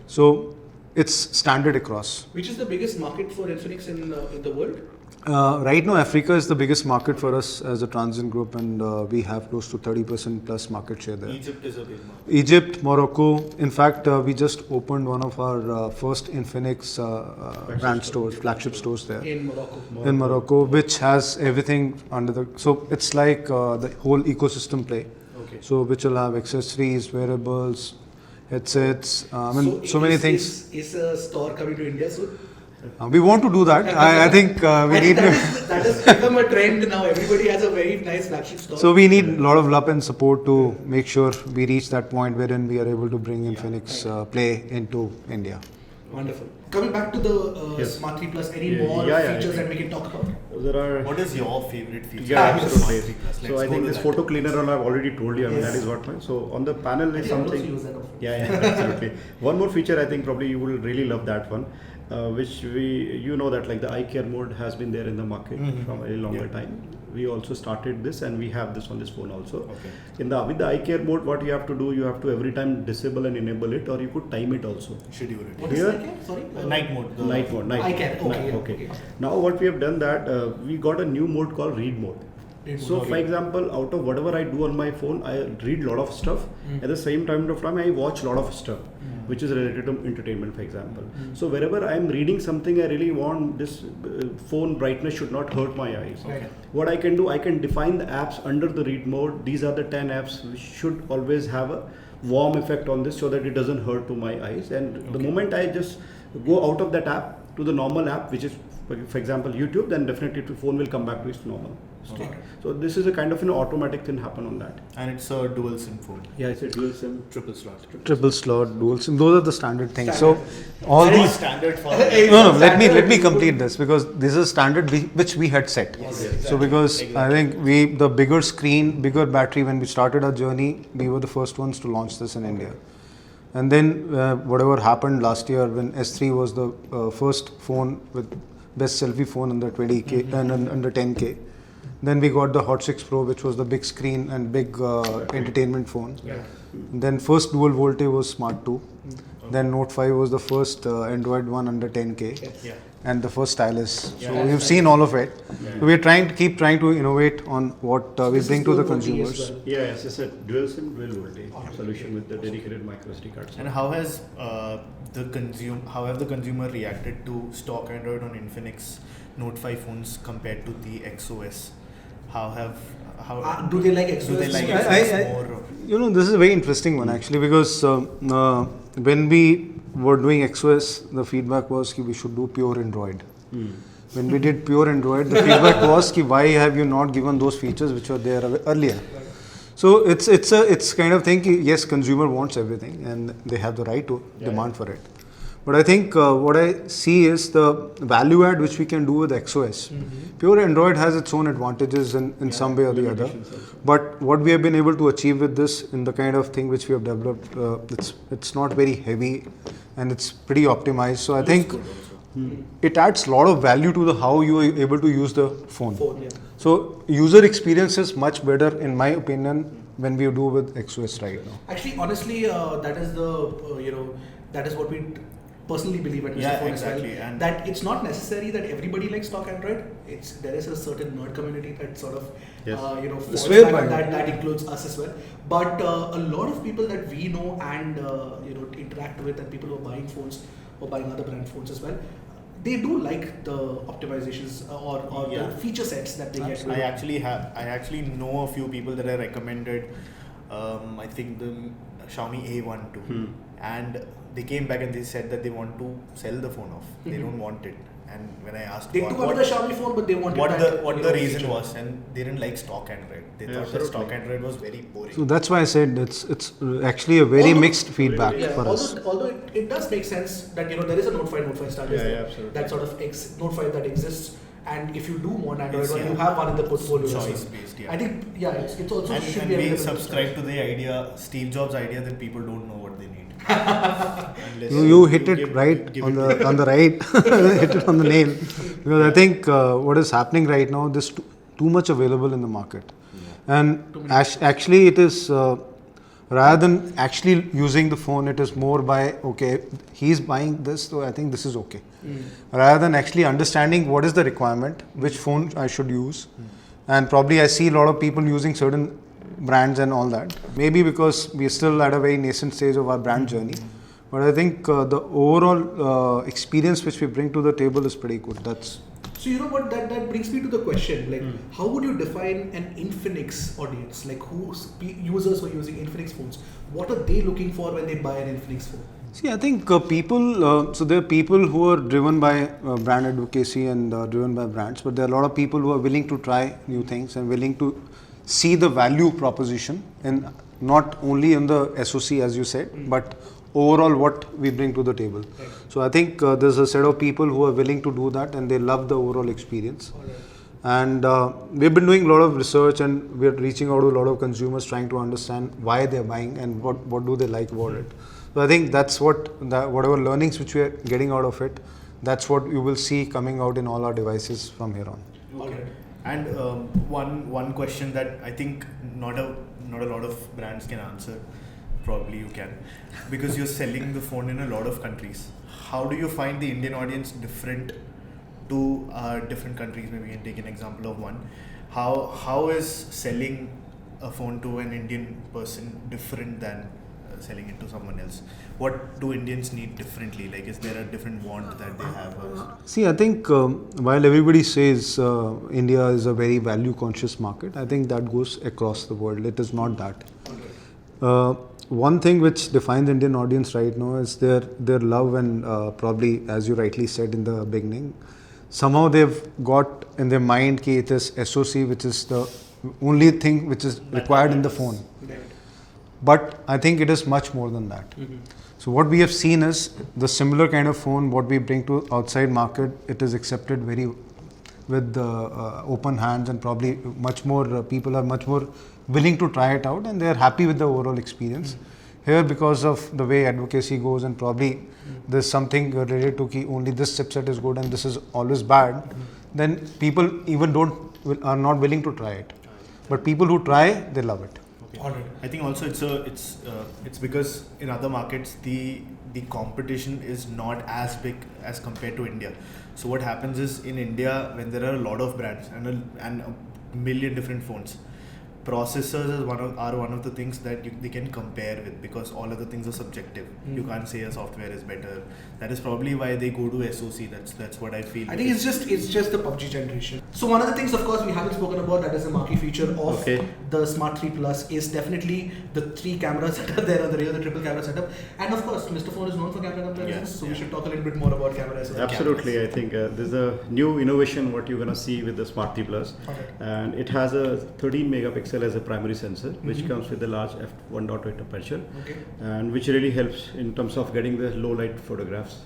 So it's standard across. Which is the biggest market for Infinix in the world? Right now, Africa is the biggest market for us as a Transient group, and we have close to 30% plus market share there. Egypt is a big market. Egypt, Morocco. In fact, we just opened one of our first Infinix brand stores, flagship stores there. In Morocco, which has everything under the. So it's like the whole ecosystem play. So which will have accessories, wearables, headsets. So many things. Is a store coming to India soon? We want to do that. I think we need to. That has become a trend now. Everybody has a very nice flagship store. So we need a lot of love and support to make sure we reach that point wherein we are able to bring Infinix play into India. Wonderful. Coming back to the Yes. Smart 3 Plus, any Yeah, more yeah, features yeah. that we can talk about? There are. What is your favorite feature? Yeah, of the absolutely. Smart 3 Plus? So Let's I go think to this that. photo cleaner one I've already told you. I mean, Yes. that is what. So on the panel is I also something. use that often. Yeah, absolutely. One more feature, I think probably you will really love that one, which that like the eye care mode has been there in the market from a very longer time. We also started this, and we have this on this phone also. Okay. With the eye care mode, what you have to do, you have to every time disable and enable it, or you could time it also. Schedule it. What is Here- that again? Sorry? Night mode. the- Night mode. Eye care. Okay, Night, yeah, okay. okay. Now what we have done that we got a new mode called read mode. Read So mode, for okay. example, out of whatever I do on my phone, I read a lot of stuff. At the same time I watch a lot of stuff, which is related to entertainment, for example. So wherever I am reading something, I really want this phone brightness should not hurt my eyes. Okay. What I can do, I can define the apps under the read mode. These are the 10 apps which should always have a warm effect on this so that it doesn't hurt to my eyes. And the moment I just go out of that app to the normal app, which is for example YouTube, then definitely the phone will come back to its normal state. Okay. So this is a kind of an automatic thing happen on that. And it's a dual SIM phone. Yeah, it's a dual SIM. Triple slot. Triple slot, dual SIM, those are the standard things. So all Very these. standard for No, let me complete this because this is standard which we had set. So because I think the bigger screen, bigger battery, when we started our journey, we were the first ones to launch this in India. And then whatever happened last year when S3 was the first phone with best selfie phone under 20K and under 10K. Then we got the Hot 6 Pro, which was the big screen and big entertainment phone. Yeah. Then first dual VoLTE was Smart 2. Then Note 5 was the first Android one under 10K. Yeah. And the first stylus. Yeah. So we've seen all of it. So we're keep trying to innovate on what we This bring is to the dual VoLTE as consumers. well. Yeah, as I said, dual SIM, dual voltage solution with the dedicated micro SD cards. And how has how have the consumer reacted to stock Android on Infinix Note 5 phones compared to the XOS? Do they like XOS? Do they like I- XOS more? This is a very interesting one actually because when we were doing XOS, the feedback was that we should do pure Android. When we did pure Android, the feedback was that why have you not given those features which were there earlier? So it's kind of thing. Yes, consumer wants everything and they have the right to demand for it. But I think what I see is the value add which we can do with XOS. Pure Android has its own advantages in some way or the other. But what we have been able to achieve with this in the kind of thing which we have developed, it's not very heavy and it's pretty optimized. So I think it adds a lot of value to the how you are able to use the phone. Yeah. So user experience is much better in my opinion when we do with XOS right now. Actually, honestly, that is that is what we personally believe at Mr. Yeah, Phone exactly. as well. And that it's not necessary that everybody likes stock Android. There is a certain nerd community that sort of falls Sway back by on it. that includes us as well. But a lot of people that we know and interact with, and people who are buying phones or buying other brand phones as well, they do like the optimizations or Yeah. the feature sets that they get. I actually know a few people that I recommended. I think the Xiaomi A1 too, and they came back and they said that they want to sell the phone off. They don't want it. And when I asked They took over the Xiaomi phone, but they wanted what the reason feature. was, and they didn't like stock Android. They thought that stock Android was very boring. So that's why I said it's actually a very mixed feedback Yeah, for us. although it does make sense that there is a Note 5 standard absolutely. that sort of Note 5 that exists, and if you do want Android It's, one, yeah, you have one in the portfolio. as well. choice based, yeah. I think it's also And, should and be we available in subscribe stores. to the idea, Steve Jobs' idea, that people don't know what they need. Unless You hit it give- right give on it to the right, hit it on the nail. Because I think what is happening right now, there's too much available in the market, and actually it is rather than actually using the phone, it is more by he's buying this, so I think this is okay. Rather than actually understanding what is the requirement, which phone I should use, and probably I see a lot of people using certain brands and all that. Maybe because we are still at a very nascent stage of our brand journey. But I think the overall experience which we bring to the table is pretty good. So you know what, that brings me to the question, like how would you define an Infinix audience? Like users who are using Infinix phones, what are they looking for when they buy an Infinix phone? See, I think people, so there are people who are driven by brand advocacy and driven by brands, but there are a lot of people who are willing to try new things and willing to see the value proposition, and not only in the SoC as you said, but overall what we bring to the table. Right. So I think there's a set of people who are willing to do that, and they love the overall experience. Alright. And we've been doing a lot of research, and we're reaching out to a lot of consumers, trying to understand why they're buying and what do they like about it. So I think that's whatever learnings which we are getting out of it, that's what you will see coming out in all our devices from here on. Alright. And one question that I think not a lot of brands can answer. Probably you can, because you're selling the phone in a lot of countries. How do you find the Indian audience different to different countries? Maybe we can take an example of one. How is selling a phone to an Indian person different than selling it to someone else? What do Indians need differently? Like, is there a different want that they have? See, I think while everybody says India is a very value conscious market, I think that goes across the world. It is not that. One thing which defines the Indian audience right now is their love, and probably, as you rightly said in the beginning, somehow they've got in their mind that it is SoC, which is the only thing which is required in the phone. Right. But I think it is much more than that. Mm-hmm. So what we have seen is the similar kind of phone what we bring to outside market, it is accepted very with open hands, and probably much more people are much more willing to try it out, and they are happy with the overall experience. Here, because of the way advocacy goes, and probably there's something related to ki only this chipset is good and this is always bad, then people even are not willing to try it. But people who try, they love it. Alright. I think also it's because in other markets the competition is not as big as compared to India. So what happens is, in India, when there are a lot of brands and a million different phones, processors is one of the things that they can compare with, because all other things are subjective. You can't say a software is better. That is probably why they go to SoC. That's what I feel. I think it's just the PUBG generation. So one of the things, of course, we haven't spoken about that is the marquee feature of the Smart 3 Plus is definitely the 3 cameras that are there on the rear, the triple camera setup. And of course, Mr. Phone is known for camera comparisons, so we should talk a little bit more about cameras. Absolutely, I think there's a new innovation what you're gonna see with the Smart 3 Plus, and it has a 13 megapixel as a primary sensor, which comes with a large f1.8 aperture, and which really helps in terms of getting the low light photographs.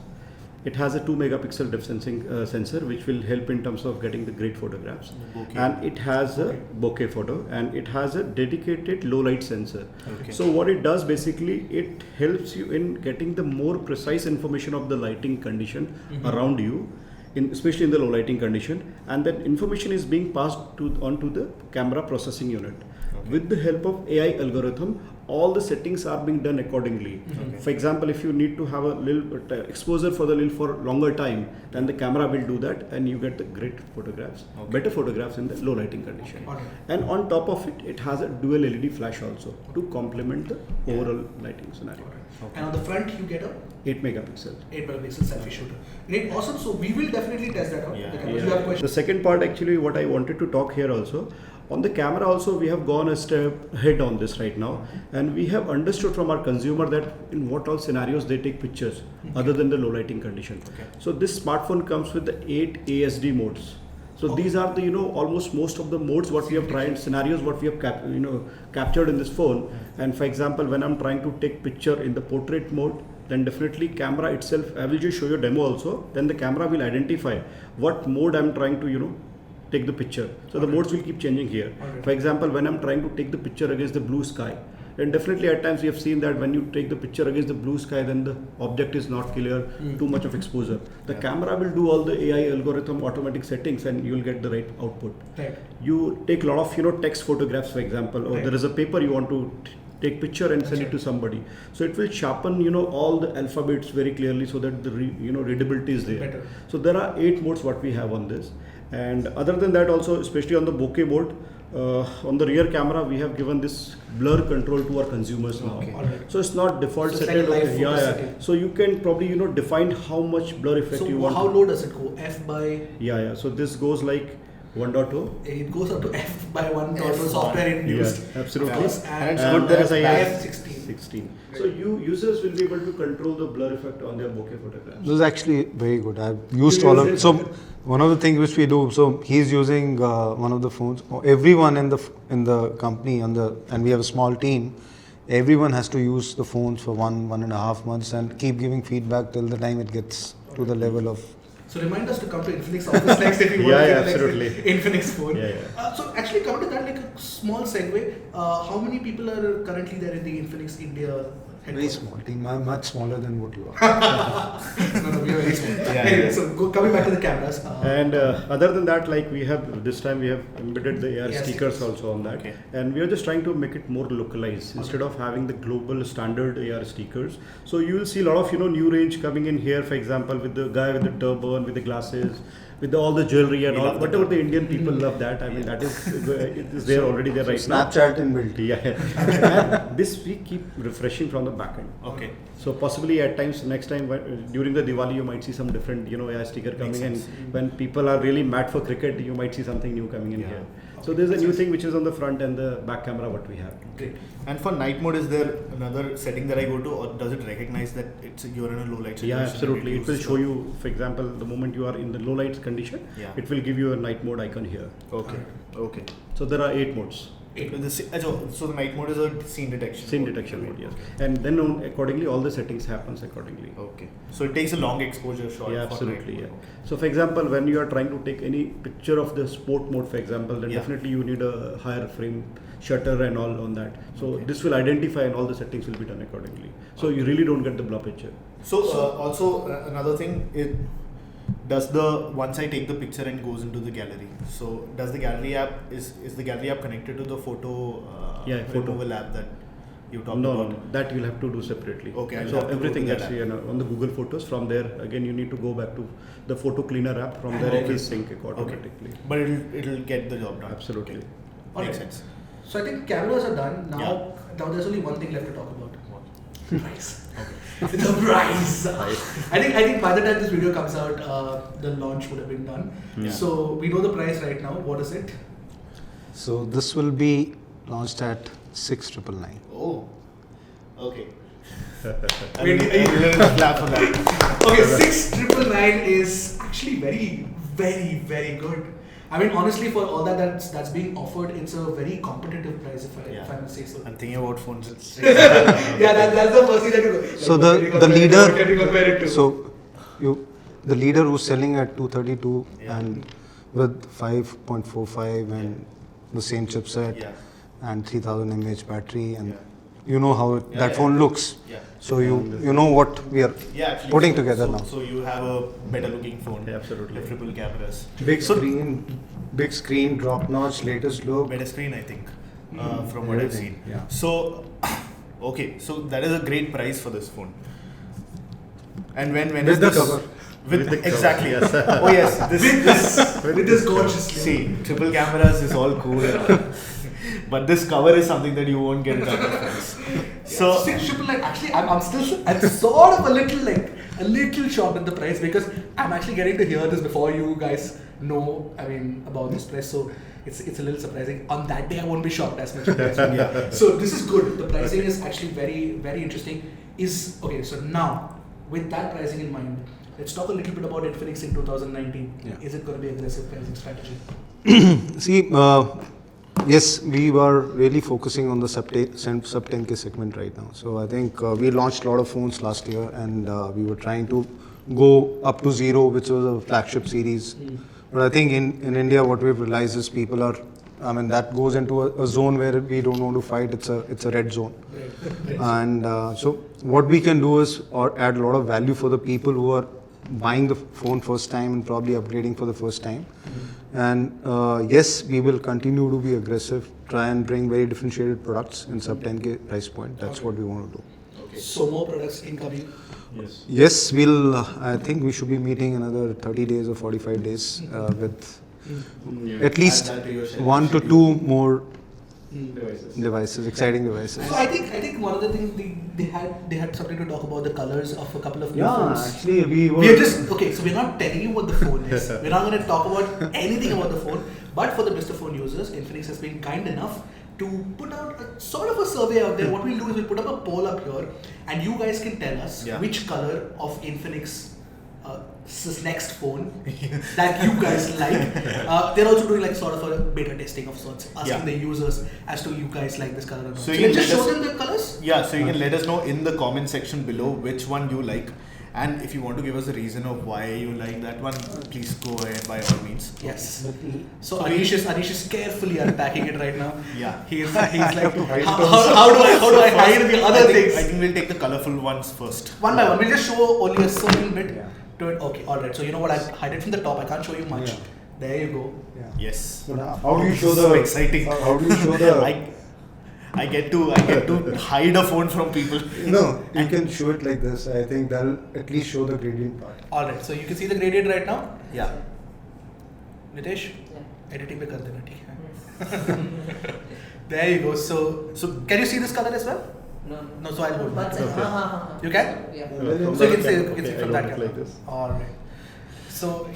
It has a 2 megapixel depth sensing sensor, which will help in terms of getting the great photographs. And it has a bokeh photo, and it has a dedicated low light sensor. So what it does basically, it helps you in getting the more precise information of the lighting condition around you, especially in the low lighting condition, and that information is being passed onto the camera processing unit. With the help of AI algorithm, all the settings are being done accordingly. For example, if you need to have a little exposure for longer time, then the camera will do that, and you get the great photographs, better photographs in the low lighting condition. And on top of it, it has a dual LED flash also to complement the overall lighting scenario. And on the front, you get a 8 megapixel. 8 megapixel selfie shooter. Great, awesome. So we will definitely test that out. You have questions? The second part, actually, what I wanted to talk here also, on the camera also, we have gone a step ahead on this right now, and we have understood from our consumer that in what all scenarios they take pictures other than the low lighting condition. So this smartphone comes with the 8 ASD modes. So these are the almost most of the modes what we have tried, scenarios what we have captured in this phone. And for example, when I'm trying to take picture in the portrait mode, then definitely camera itself, I will just show you a demo also. Then the camera will identify what mode I'm trying to take the picture. So the modes will keep changing here. For example, when I'm trying to take the picture against the blue sky, and definitely at times we have seen that when you take the picture against the blue sky, then the object is not clear, too much of exposure. The camera will do all the AI algorithm automatic settings, and you will get the right output. You take a lot of text photographs, for example, or there is a paper you want to take picture and send it to somebody. So it will sharpen all the alphabets very clearly, so that the readability is there. So there are 8 modes what we have on this. And other than that also, especially on the bokeh mode, on the rear camera we have given this blur control to our consumers now. So it's not default So setting. like setting. So you can probably define how much blur effect you want. So how low does it go? F by? So this goes like 1.0. It goes up to F by 1.0 software induced. Absolutely. And it's good that F16. So users will be able to control the blur effect on their bokeh photographs. This is actually very good. I've used all of it. So one of the things which we do, so he's using one of the phones. Everyone in the company and we have a small team everyone has to use the phones for 1.5 months and keep giving feedback till the time it gets to the level of. So remind us to come to Infinix office next if you want Yeah, to get absolutely. Infinix phone. Yeah. So actually coming to that, like a small segue, how many people are currently there in the Infinix India Very headquarters? small team, much smaller than what you are. No, we are very small. Yeah, Anyway, yeah. so coming back to the cameras. And other than that, like we have this time we have embedded the AR AR stickers stickers. also on that, Okay. and we are just trying to make it more localized instead of having the global standard AR stickers. So you will see a lot of new range coming in here. For example, with the guy with the turban, with the glasses, with all the jewelry and We all. love the Whatever the turban. Indian people love that. I mean that is it is there already there right now. Snapchat inbuilt. Yeah, and this we keep refreshing from the back end. Okay. So possibly at times next time during the Diwali you might see some different AR sticker coming in. sense. When people are really mad for cricket, you might see something new coming in Yeah. here. So there's a new thing which is on the front and the back camera what we have. Great. And for night mode, is there another setting that I go to, or does it recognize that you're in a low light situation? Yeah, and absolutely. It will uses show the- you, for example, the moment you are in the low light condition, Yeah. it will give you a night mode icon here. Okay. Okay. So there are 8 modes. So the night mode is a scene detection. Scene mode. detection mode, yes. And then accordingly all the settings happens accordingly. Okay. So it takes a long exposure shot. Yeah, for absolutely. night Yeah. mode. So, for example, when you are trying to take any picture of the sport mode, for example, then Yeah. definitely you need a higher frame shutter and all on that. So Okay. this will identify and all the settings will be done accordingly. So you really don't get the blur picture. So also another thing is, does the once I take the picture and goes into the gallery, so does the gallery app is the gallery app connected to the photo Yeah, photo. removal app that you talked No, about? no, that you'll have to do separately. Okay, I'll So have to go everything to that actually on the Google Photos. From there, again, you need to go back to the photo cleaner app. From there, it Okay. will sync automatically. But it'll get the job done. Absolutely. Okay. Alright. Makes sense. So I think cameras are done. Now, Yeah. now there's only one thing left to talk about. Price. The price. I think by the time this video comes out, the launch would have been done. Yeah. So we know the price right now. What is it? So this will be launched at 6,999. Oh. Okay. Wait, Clap for that. Okay, 6,999 is actually very, very, very good. I mean, honestly, for all that's being offered, it's a very competitive price, if I may say so. I'm thinking about phones. Yeah, that's the first thing that you go. So Like, what can you the compare it to? What can you leader, compare it to? so the leader who's selling at 232 Yeah. and with 5.45 and the same chipset Yeah. and 3000 mAh battery, and Yeah. you know how Yeah, that yeah. phone looks. Yeah. So you know what we are Yeah, actually, putting so- together so, now. So you have a better looking phone. Yeah, absolutely. With triple cameras. Big screen, drop notch, latest look. Better screen, I think, from what I've Everything, seen. yeah. So, okay, so that is a great price for this phone. And when With is the this? cover. With With the exactly, cover, yes. Oh yes, with this gorgeous See, triple cameras is all cool, but this cover is something that you won't get in other phones. So, 6,999. Actually, I'm sort of a little shocked at the price because I'm actually getting to hear this before you guys know. I mean, about this price, so it's a little surprising. On that day, I won't be shocked as much. As Yeah. So this is good. The pricing is actually very, very interesting. Okay. So now, with that pricing in mind, let's talk a little bit about Infinix in 2019. Yeah. Is it going to be aggressive pricing strategy? See, yes, we were really focusing on the sub 10K segment right now. So I think we launched a lot of phones last year, and we were trying to go up to 0, which was a flagship series. But I think in India, what we've realized is people are, that goes into a zone where we don't want to fight. It's a red zone. And so what we can do is add a lot of value for the people who are buying the phone first time and probably upgrading for the first time. And yes, we will continue to be aggressive, try and bring very differentiated products in sub 10K price point. That's what we want to do. So more products incoming. Yes. Yes, I think we should be meeting another 30 days or 45 days with at least Add that to your schedule. 1 to 2 more Devices. exciting devices. So I think one of the things they had something to talk about the colors of a couple of new phones. actually We're just okay. So we're not telling you what the phone is. We're not going to talk about anything about the phone. But for the Mr. Phone users, Infinix has been kind enough to put out a sort of a survey out there. What we'll do is we'll put up a poll up here, and you guys can tell us Yeah. which color of Infinix this next phone that you guys like. They're also doing like sort of a beta testing of sorts, asking the users as to you guys like this color or not. So you can just show them the colors? Yeah, so you can let us know in the comment section below which one you like. And if you want to give us a reason of why you like that one, please go ahead by all means. Yes. So Anish is carefully unpacking it right now. Yeah. He's like, how do I hide the other things? I think we'll take the colorful ones first. One by one. We'll just show only a certain bit to it. Okay, alright. So you know what? I'll hide it from the top. I can't show you much. Yeah. There you go. Yeah. Yes. So now, how do you show the? So exciting. How do you show the? I get to hide a phone from people. No, you can show it like this. I think that'll at least show the gradient part. Alright. So you can see the gradient right now. Yeah. Nitesh, editing पे कर देना ठीक है. There you go. So can you see this color as well? No. So I'll hold that. Okay. You can? Yeah. So you can see from that camera. like this. Alright. So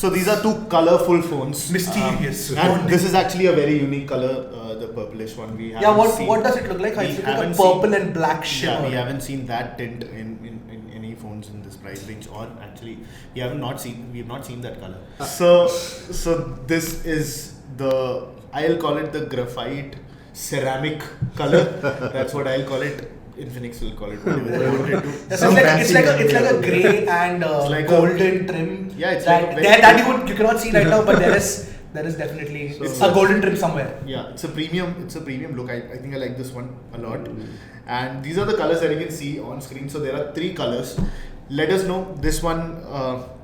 these are two colorful phones. Mysterious. And this is actually a very unique color, the purplish one. We haven't what does it look like? It's like a purple and black shimmer. Yeah, we haven't seen that tint in any phones in this price range, or actually we have not seen that color. So this is I'll call it the graphite ceramic color. That's what I'll call it. Infinix will call it whatever they want it to. It's like a grey and like golden trim. Yeah, it's that, like very that you cannot see right now, but there is definitely a golden trim somewhere. Yeah, it's a premium look. I think I like this one a lot. And these are the colors that you can see on screen. So there are 3 colors. Let us know this one,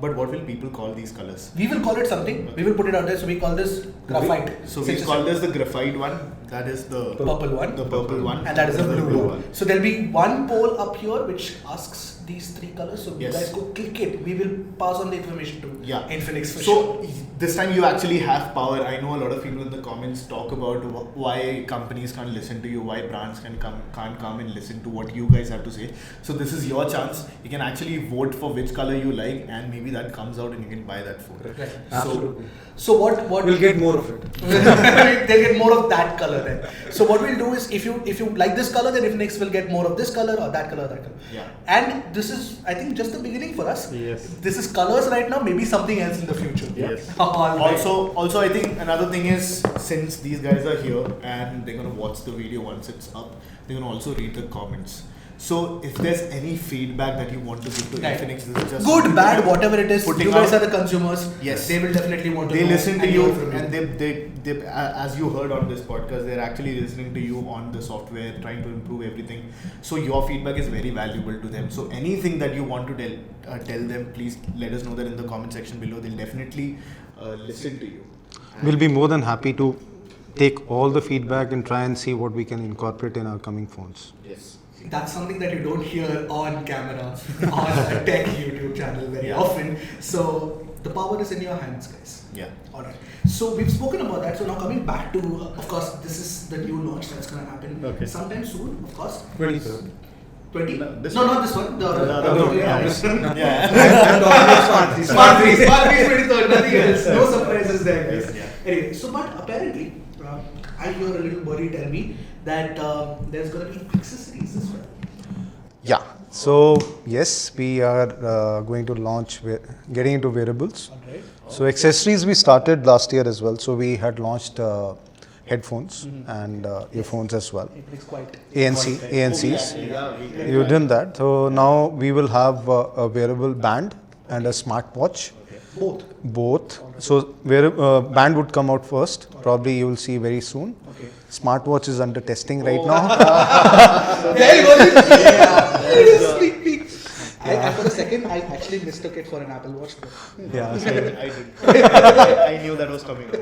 but what will people call these colors? We will call it something. Okay. We will put it out there. So we call this graphite. So we call this the graphite one. That is the purple one. The purple one. And that is the blue one. So there'll be one poll up here which asks these 3 colors. So you guys go click it. We will pass on the information to Infinix for sure. So this time you actually have power. I know a lot of people in the comments talk about why companies can't listen to you, why brands can't come and listen to what you guys have to say. So this is your chance. You can actually vote for which color you like, and maybe that comes out and you can buy that phone. Right. Absolutely. So what We'll get more of it. They'll get more of that color then. So what we'll do is if you like this color, then Infinix will get more of this color or that color or that color. Yeah. And this is, I think, just the beginning for us. Yes. This is colors right now, maybe something else in the future. Yes. All right. Also, I think another thing is, since these guys are here and they're gonna watch the video once it's up, they're gonna also read the comments. So if there's any feedback that you want to give to Infinix, this is just good, bad, whatever it is. putting You guys out- are the consumers. Yes. They will definitely want to. They know listen to and you, hear from and they as you heard on this podcast, they're actually listening to you on the software, trying to improve everything. So your feedback is very valuable to them. So anything that you want to tell them, please let us know that in the comment section below. They'll definitely listen to you. We'll be more than happy to take all the feedback and try and see what we can incorporate in our coming phones. Yes. That's something that you don't hear on camera on a tech YouTube channel very often. So the power is in your hands, guys. Yeah. Alright. So we've spoken about that. So now coming back to, of course, this is the new launch that's going to happen sometime soon, of course. 23rd. 20? No, No, this not this one. The other one. Yeah. Smart 3 23rd, nothing else. No surprises there, guys. Yeah. Anyway, so but apparently, I hear a little birdie tell me that there's going to be accessories as well. Yeah. So yes, we are going to launch getting into wearables. Alright. So accessories we started last year as well. So we had launched headphones and earphones as well. It's quite. ANCs. You did that. So now we will have a wearable band and a smartwatch. Both. So band would come out first. Probably you will see very soon. Okay. Smartwatch is under testing right now. There you go. Speak, speak. I, for a second, I actually mistook it for an Apple Watch. Yeah. So, I did. I knew that was coming up.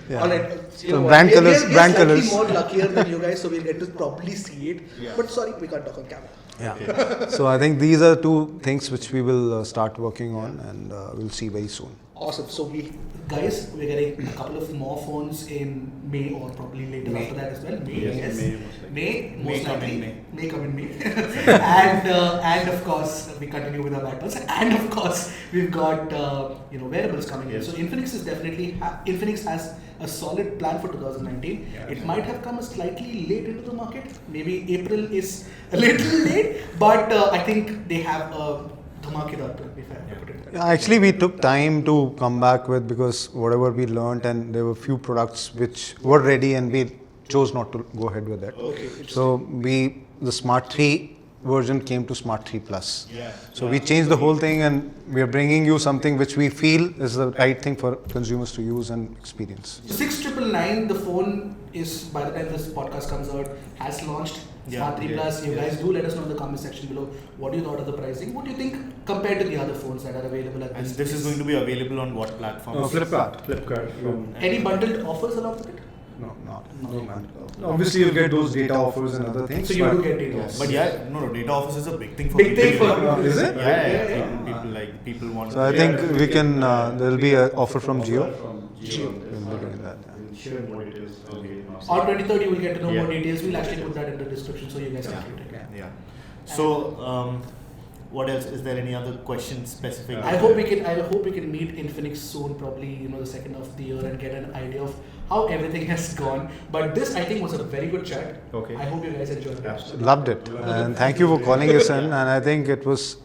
yeah. All right. So brand colors. Brand we're colors. more luckier than you guys, so we'll get to probably see it. Yeah. But sorry, we can't talk on camera. Yeah. So I think these are 2 things which we will start working on, and we'll see very soon. Awesome. So we're getting a couple of more phones in May or probably later after that as well. May most likely. May come in May. and of course we continue with our battles. And of course we've got wearables coming in. So Infinix is definitely Infinix has a solid plan for 2019. It might have come a slightly late into the market. Maybe April is a little late, but I think they have the धमाकेदार plan, if I have to put it that way. Yeah, actually, we took time to come back with because whatever we learned, and there were few products which were ready, and we chose not to go ahead with that. Okay. So the Smart 3 version came to Smart 3 Plus. Yeah. So we changed the whole thing, and we are bringing you something which we feel is the right thing for consumers to use and experience. So 6999, the phone is, by the time this podcast comes out, has launched. Smart 3 Plus. You guys do let us know in the comment section below what you thought of the pricing. What do you think compared to the other phones that are available at And this this is price? going to be available on what platform? Flipkart. Any bundled offers along with it? No, not. Obviously, you'll get those data offers and other things. So you but- do get data Yes. offers. But yeah, no, data offers is a big thing for Big thing people. for Is it? Yeah. People want. So I think we can. There'll be an offer from Jio. Geo. We'll be doing that. Yeah. We'll share more details on the On 23rd, you will get to know more Yeah. details. We'll actually put that in the description so you guys can read it. Yeah. So, what else? Is there any other questions specific? I hope we can meet Infinix soon, probably the second half of the year, and get an idea of how everything has gone. But this, I think, was a very good chat. Okay. I hope you guys enjoyed it. Absolutely. Loved it, and thank you for calling us in. And I think it was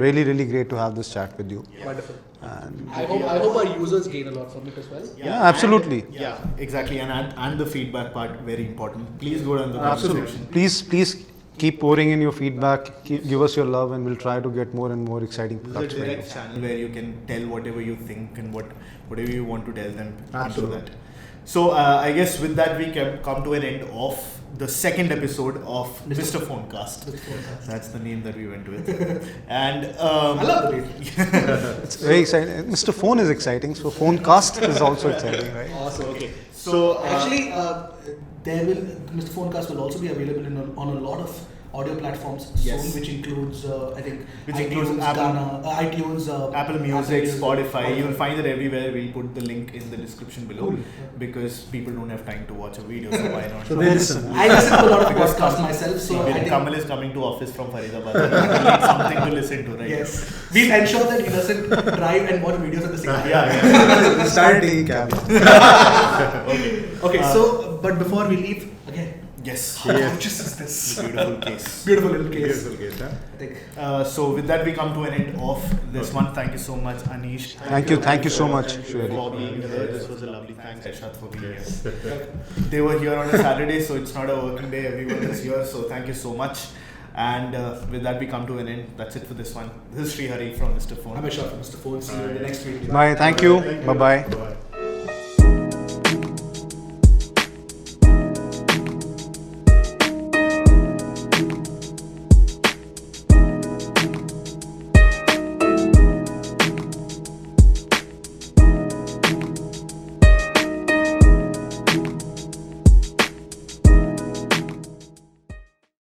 really, really great to have this chat with you. Wonderful. And I hope our users gain a lot from it as well. yeah, absolutely. Yeah, exactly. And the feedback part, very important. Please go down the comment Absolutely. section. Please keep pouring in your feedback. Give us your love, and we'll try to get more and more exciting This products is a for you. direct channel where you can tell whatever you think and whatever you want to tell them. Absolutely. Into that. So I guess with that we can come to an end of the second episode of Mr. Phonecast. That's the name that we went with. And I love the name. It's very exciting. Mr. Phone is exciting, so Phonecast is also exciting, right? Awesome. Okay. So Actually, Mr. Phonecast will also be available on a lot of audio platforms Yes. soon, which includes Which iTunes, includes Apple- Ghana, iTunes, Apple Music, Spotify, Spotify. you will find it everywhere. We'll put the link in the description below Cool. because people don't have time to watch a video, so why not? So they listen. I listen to a lot of Because podcasts myself, so I When think Kamal is coming to office from Faridabad, he needs something to listen to, right? yes, we'll ensure that he doesn't drive and watch videos at the same time. Yeah. Start taking cab. Okay, so but before we leave, again, Yes. how gorgeous is this? Beautiful case. Beautiful little case. Beautiful case, huh? I think. So with that, we come to an end of this one. Thank you so much, Anish. Thank you so much, For Sreehari. being here. This was a lovely. Thanks, Ershad, for being here. They were here on a Saturday, so it's not a working day. Everyone is here, so thank you so much. And with that, we come to an end. That's it for this one. This is Sreehari from Mr. Phone. I'm Ershad from Mr. Phone. See you in the next video. Bye. Thank you. Bye bye.